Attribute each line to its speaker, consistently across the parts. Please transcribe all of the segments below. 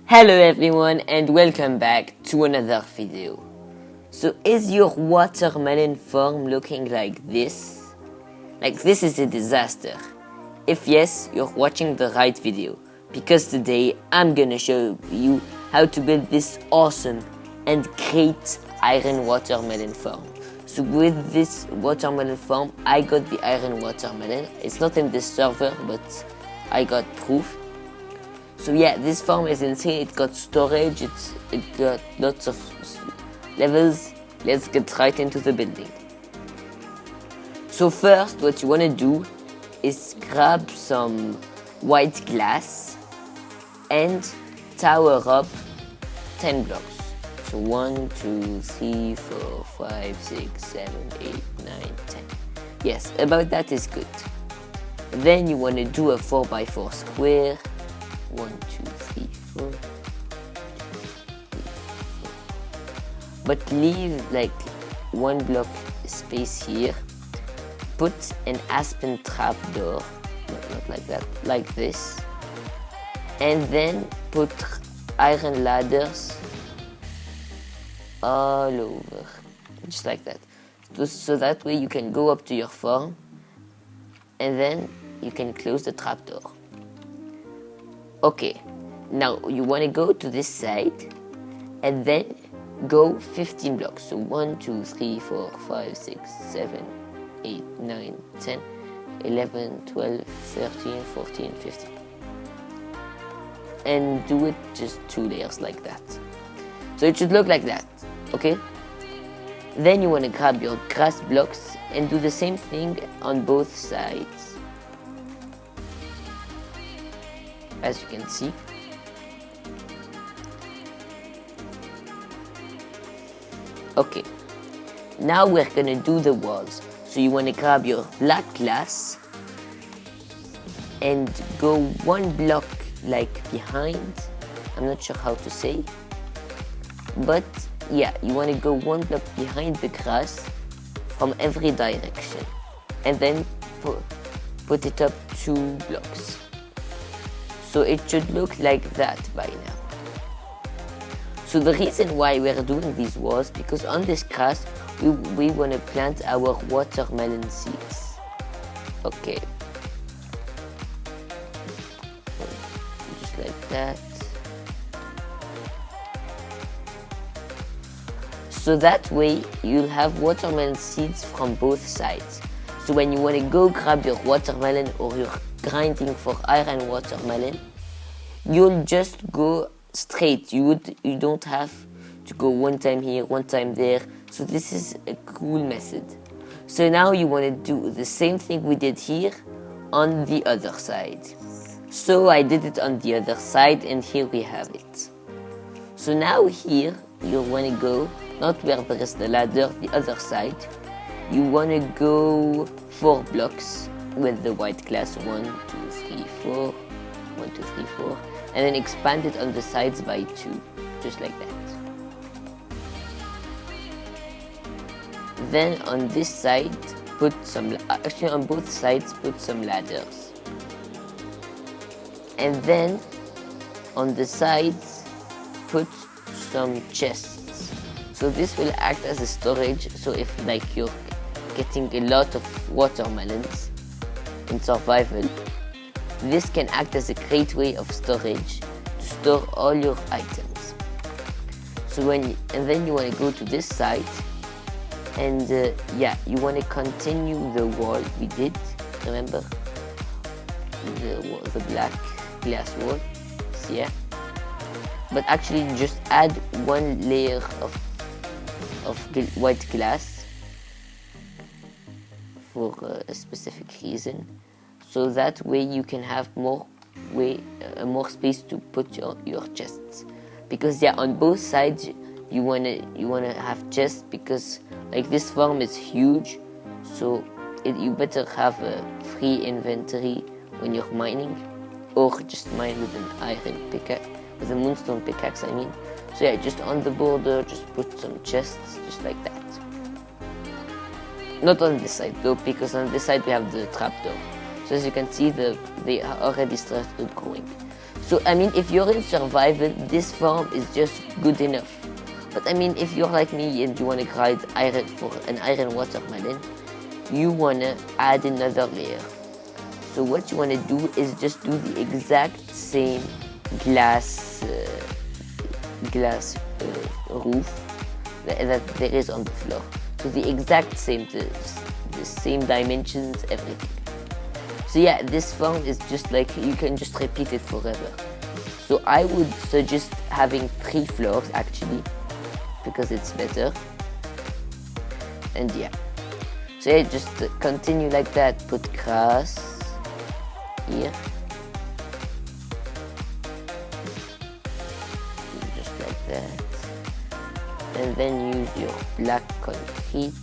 Speaker 1: Hello everyone and welcome back to another video. So is your watermelon farm looking like this? Like this is a disaster. If yes, you're watching the right video, because today I'm gonna show you how to build this awesome and great iron watermelon farm. So with this watermelon farm, I got the iron watermelon. It's not in this server, but I got proof. So yeah, this farm is insane. It got storage, it got lots of levels. Let's get right into the building. So first, what you want to do is grab some white glass and tower up 10 blocks. So 1, 2, 3, 4, 5, 6, 7, 8, 9, 10. Yes, about that is good. Then you want to do a 4x4 square. 1, 2, 3, 4. But leave like 1 block space here. Put an aspen trapdoor, not like that, like this. And then put iron ladders all over, just like that. So that way you can go up to your farm and then you can close the trapdoor. Okay, now you want to go to this side and then go 15 blocks. So 1, 2, 3, 4, 5, 6, 7, 8, 9, 10, 11, 12, 13, 14, 15. And do it just 2 layers like that. So it should look like that, okay? Then you want to grab your grass blocks and do the same thing on both sides. As you can see. Okay, now we're gonna do the walls. So you want to grab your black glass and go 1 block like behind. I'm not sure how to say, but yeah, you want to go 1 block behind the grass from every direction and then put it up 2 blocks. So it should look like that by now. So the reason why we're doing these walls, because on this grass we want to plant our watermelon seeds. Okay. Just like that. So that way you'll have watermelon seeds from both sides. So when you want to go grab your watermelon or you're grinding for iron watermelon, you'll just go straight. You don't have to go 1 time here, 1 time there. So this is a cool method. So now you want to do the same thing we did here on the other side. So I did it on the other side and here we have it. So now here you want to go, not where there is the ladder, the other side. You want to go 4 blocks with the white glass. 1, 2, 3, 4. 1, 2, 3, 4. And then expand it on the sides by 2, just like that. Then on this side, put some, actually on both sides, put some ladders. And then on the sides, put some chests. So this will act as a storage. So if like you're getting a lot of watermelons in survival, this can act as a great way of storage to store all your items. So and then you want to go to this side and yeah, you want to continue the wall we did, remember? The black glass wall, yeah. But actually just add 1 layer of white glass for a specific reason. So that way you can have more space to put your chests. Because yeah, on both sides you wanna have chests, because like this farm is huge. So you better have a free inventory when you're mining, or just mine with an iron pickaxe, with a moonstone pickaxe I mean. So yeah, just on the border, just put some chests, just like that. Not on this side though, because on this side we have the trapdoor. So as you can see, they already started growing. So I mean, if you're in survival, this farm is just good enough. But I mean, if you're like me and you want to grind iron for an iron watermelon, you want to add another layer. So what you want to do is just do the exact same glass roof that there is on the floor. So the exact same, the same dimensions, everything. So yeah, this farm is just like, you can just repeat it forever. So I would suggest having 3 floors actually, because it's better. And yeah, so yeah, just continue like that. Put grass here, just like that, and then use your black concrete,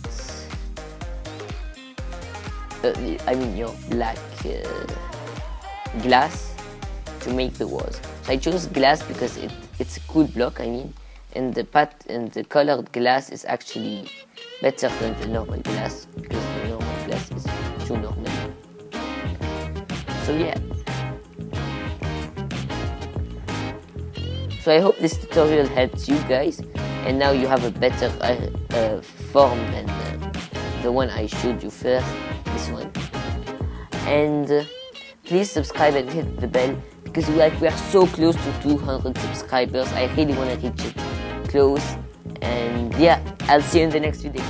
Speaker 1: your black glass to make the walls. So I chose glass because it's a cool block, and the colored glass is actually better than the normal glass, because the normal glass is too normal. So yeah. So I hope this tutorial helps you guys, and now you have a better form than the one I showed you first, this one. And please subscribe and hit the bell, because we are so close to 200 subscribers. I really want to reach it close. And yeah, I'll see you in the next video.